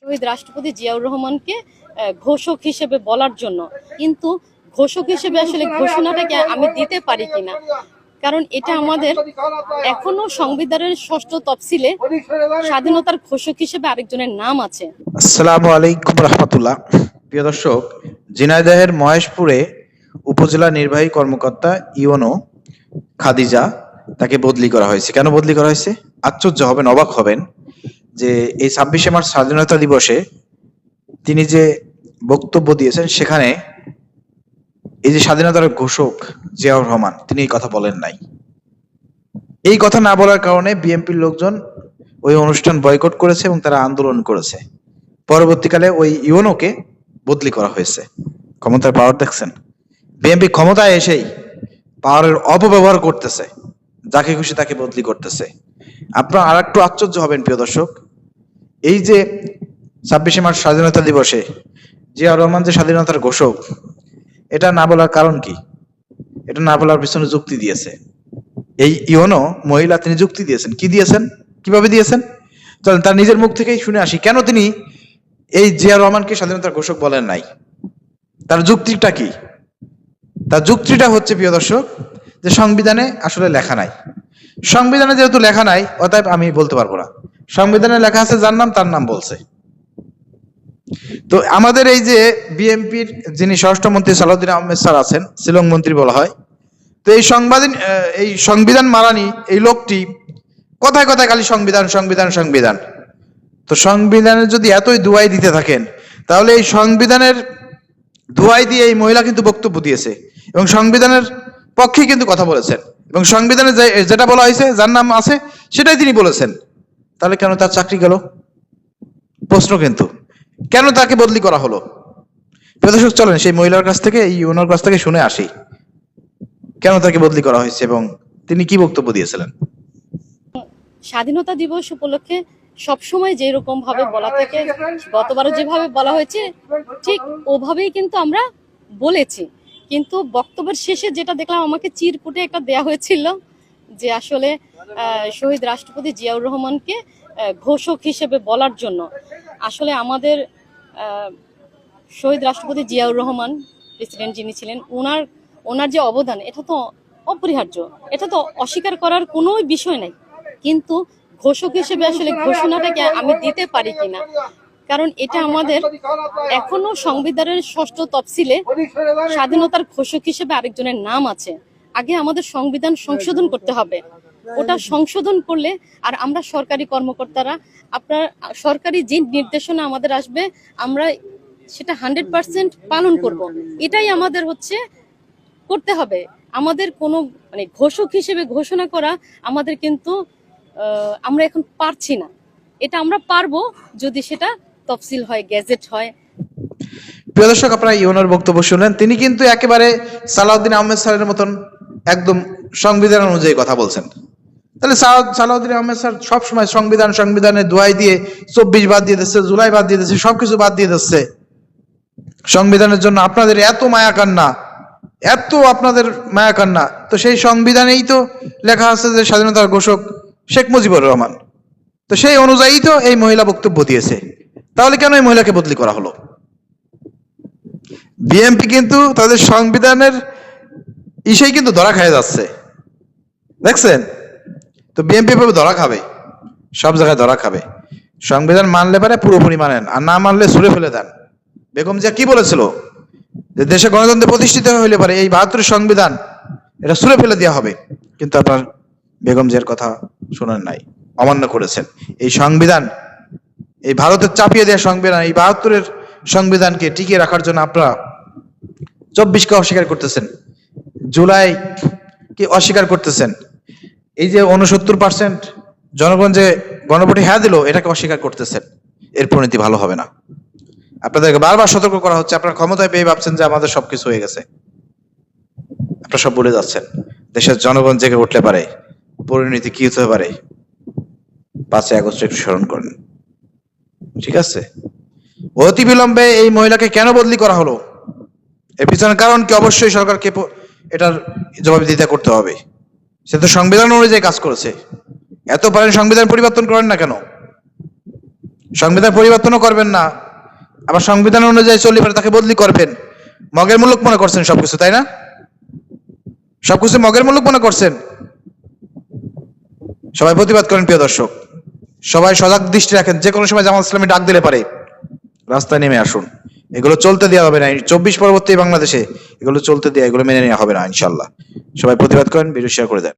শহীদ রাষ্ট্রপতি জিয়াউর রহমানকে ঘোষক হিসেবে বলার জন্য, কিন্তু ঘোষক হিসেবে আসলে ঘোষণাটাকে আমি দিতে পারি কিনা, কারণ এটা আমাদের এখনো সংবিধানের ষষ্ঠ তফসিলে স্বাধীনতার ঘোষক হিসেবে আরেকজনের নাম আছে। আসসালামু আলাইকুম রহমতুল্লাহ। প্রিয় দর্শক, ঝিনাইদহের মহেশপুরে উপজেলা নির্বাহী কর্মকর্তা ইউনো খাদিজা তাকে বদলি করা হয়েছে। কেন বদলি করা হয়েছে? আশ্চর্য হবেন, অবাক হবেন যে এই 26শে মার্চ স্বাধীনতা দিবসে তিনি যে বক্তব্য দিয়েছেন সেখানে এই যে স্বাধীনতার ঘোষক জিয়াউর রহমান তিনি এই কথা বলেন নাই। এই কথা না বলার কারণে বিএনপির লোকজন ওই অনুষ্ঠান বয়কট করেছে এবং তারা আন্দোলন করেছে। পরবর্তীকালে ওই ইউনোকে বদলি করা হয়েছে। ক্ষমতার পাওয়ার দেখছেন? বিএনপি ক্ষমতায় এসেই পাওয়ারের অপব্যবহার করতেছে, যাকে খুশি তাকে বদলি করতেছে। আপনারা আর একটু আশ্চর্য হবেন প্রিয় দর্শক, এই যে 26শে মার্চ স্বাধীনতা দিবসে জিয়াউর রহমান যে স্বাধীনতার ঘোষক, এটা না বলার কারণ কি? এটা না বলার পিছনে যুক্তি দিয়েছে এই ইউনো মহিলা। তিনি যুক্তি দিয়েছেন। কি দিয়েছেন? কিভাবে দিয়েছেন? চলেন তার নিজের মুখ থেকেই শুনে আসি কেন তিনি এই জিয়াউর রহমানকে স্বাধীনতার ঘোষক বলেন নাই। তার যুক্তিটা কি? তার যুক্তিটা হচ্ছে প্রিয় দর্শক, যে সংবিধানে আসলে লেখা নাই। সংবিধানে যেহেতু লেখা নাই, অতএব আমি বলতে পারবো না। সংবিধানে লেখা আছে যার নাম, তার নাম বলছে। তো আমাদের এই যে বিএনপির যিনি স্বরাষ্ট্রমন্ত্রী সালাউদ্দিন আহমেদ স্যার আছেন, শিলং মন্ত্রী বলা হয়, তো এই সংবিধান মারানি এই লোকটি কথায় কথায় খালি সংবিধান সংবিধান সংবিধান। তো সংবিধানের যদি এতই দুয়াই দিতে থাকেন, তাহলে এই সংবিধানের দুয়াই দিয়ে এই মহিলা কিন্তু বক্তব্য দিয়েছে এবং সংবিধানের পক্ষে কিন্তু কথা বলেছেন, এবং সংবিধানে যেটা বলা হয়েছে, যার নাম আছে, সেটাই তিনি বলেছেন। তাহলে কেন তার চাকরি গেল? প্রশ্ন কিন্তু, কেন তাকে বদলি করা হলো? প্রদর্শক, চলেন সেই মহিলার কাছ থেকে, এই ওনার কাছ থেকে শুনে আসি কেন তাকে বদলি করা হয়েছে এবং তিনি কি বক্তব্য দিয়েছিলেন। স্বাধীনতা দিবস উপলক্ষে সবসময় যেরকম ভাবে বলা থাকে, গতবারও যেভাবে বলা হয়েছে ঠিক ওভাবেই কিন্তু আমরা বলেছি। কিন্তু বক্তব্যের শেষে যেটা দেখলাম, আমাকে চিরকুটে একটা দেয়া হয়েছিল যে আসলে শহীদ রাষ্ট্রপতি জিয়াউর রহমানকে ঘোষক হিসেবে বলার জন্য। আসলে আমাদের শহীদ রাষ্ট্রপতি জিয়াউর রহমান প্রেসিডেন্ট যিনি ছিলেন, ওনার যে অবদান, এটা তো অপরিহার্য, এটা তো অস্বীকার করার কোনো বিষয় নাই। কিন্তু ঘোষক হিসেবে আসলে ঘোষণাটাকে আমি দিতে পারি কিনা, কারণ এটা আমাদের এখনো সংবিধানের ষষ্ঠ তফসিলে স্বাধীনতার ঘোষক হিসেবে আরেকজনের নাম আছে। আগে আমাদের সংবিধান সংশোধন করতে হবে। ওটা সংশোধন করলে, আর আমরা সরকারি কর্মকর্তারা, আপনার সরকারি যে নির্দেশনা আমাদের আসবে, আমরা সেটা 100% পালন করব। এটাই আমাদের করতে হবে। আমাদের কোনো ঘোষক হিসেবে ঘোষণা করা আমাদের কিন্তু আমরা এখন পারছি না। এটা আমরা পারবো যদি সেটা তফসিল হয়, গেজেট হয়। প্রিয় দর্শক, আপনারা ইউনোর বক্তব্য শুনলেন। তিনি কিন্তু একেবারে সালাউদ্দিন আহমেদ স্যারের মতন একদম সংবিধান অনুযায়ী কথা বলছেন। তাহলে সালাউদ্দিন আহমেদ স্যার সবসময় সংবিধানের দোয়াই দিয়ে 24 বাদ দিয়ে দিচ্ছে, জুলাই বাদ দিয়ে দিচ্ছে, সবকিছু বাদ দিয়ে দিচ্ছে। সংবিধানের জন্য আপনাদের এত মায়া কান্না, এত আপনাদের মায়া কান্না, তো সেই সংবিধানেই তো লেখা আছে যে স্বাধীনতার ঘোষক শেখ মুজিবুর রহমান। তো সেই অনুযায়ী তো এই মহিলা বক্তব্য দিয়েছে। তাহলে কেন এই মহিলাকে বদলি করা হলো? বিএনপি কিন্তু তাদের সংবিধানের ইসেই কিন্তু ধরা খেয়ে যাচ্ছে, দেখছেন? তো বিএনপি ভাবে ধরা খাবে, সব জায়গায় ধরা খাবে। সংবিধান মানলে পারে পুরোপুরি মানেন, আর না মানলে ছুড়ে ফেলে দেন। বেগম জিয়া কি বলেছিল? যে দেশে গণতন্ত্র প্রতিষ্ঠিত হইলে পারে এই 72 সংবিধান এটা ছুড়ে ফেলে দেওয়া হবে। কিন্তু আপনার বেগম জিয়ার কথা শোনেন নাই, অমান্য করেছেন। এই সংবিধান, এই ভারতের চাপিয়ে দেওয়া সংবিধান, এই 72-এর সংবিধানকে টিকিয়ে রাখার জন্য আপনারা 24কে অস্বীকার করতেছেন, জুলাই কি অস্বীকার করতেছেন। এই যে 69% জনগণ যে গণভোটে হ্যাঁ দিল, এটাকে অস্বীকার করতেছেন। এর পরিণতি ভালো হবে না। আপনাদেরকে বারবার সতর্ক করা হচ্ছে। আপনারা ক্ষমতায় পেয়ে ভাবছেন যে আমাদের সবকিছু হয়ে গেছে, আপনারা সব বলে যাচ্ছেন। দেশের জনগণ জেগে উঠলে পারে পরিণতি কি হতে পারে 5ই আগস্ট একটু স্মরণ করেন, ঠিক আছে? অতি বিলম্বে এই মহিলাকে কেন বদলি করা হলো, এর পিছনে কারণ কি? অবশ্যই সরকারকে এটার জবাবদিহিতা করতে হবে। সে তো সংবিধান অনুযায়ী কাজ করেছে। এত পারেন সংবিধান পরিবর্তন করেন না কেন? সংবিধান পরিবর্তনও করবেন না, আবার সংবিধান অনুযায়ী চললে পরে তাকে বদলি করবেন। মগের মুলুক মনে করছেন সবকিছু, তাই না? সবকিছু মগের মুলুক মনে করছেন। সবাই প্রতিবাদ করেন প্রিয় দর্শক, সবাই সজাগ দৃষ্টি রাখেন, যে কোনো সময় জামাত ইসলামী ডাক দিলে পারে রাস্তায় নেমে আসুন। এগুলো চলতে দেওয়া হবে না, 24 পরবর্তী বাংলাদেশে এগুলো চলতে দেওয়া, এগুলো মেনে নেওয়া হবে না ইনশাল্লাহ। সবাই প্রতিবাদ করেন, ভিডিও শেয়ার করে দেন।